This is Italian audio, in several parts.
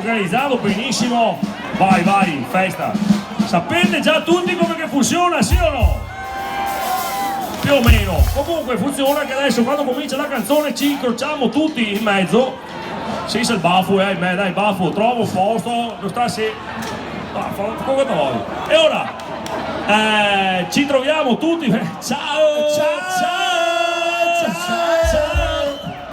organizzato benissimo. Vai, vai, festa. Sapete già tutti come che funziona, sì o no? Più o meno. Comunque funziona che adesso quando comincia la canzone ci incrociamo tutti in mezzo. Senza il baffo, dai, il baffo, trovo un posto, non sta se... come vuoi. E ora ci troviamo tutti. Ciao!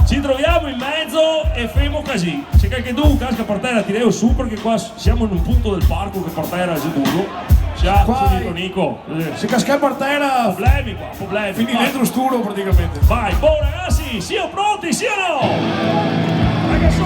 Ci troviamo in mezzo e fermo così. Se qualche tu casca per terra tireo su perché qua siamo in un punto del parco che per terra è duro. Ciao, Nico. Se casca per terra, problemi qua, problemi. Fini dentro sturo praticamente. Vai, boh ragazzi, siamo pronti, sì o no? Ragazzi,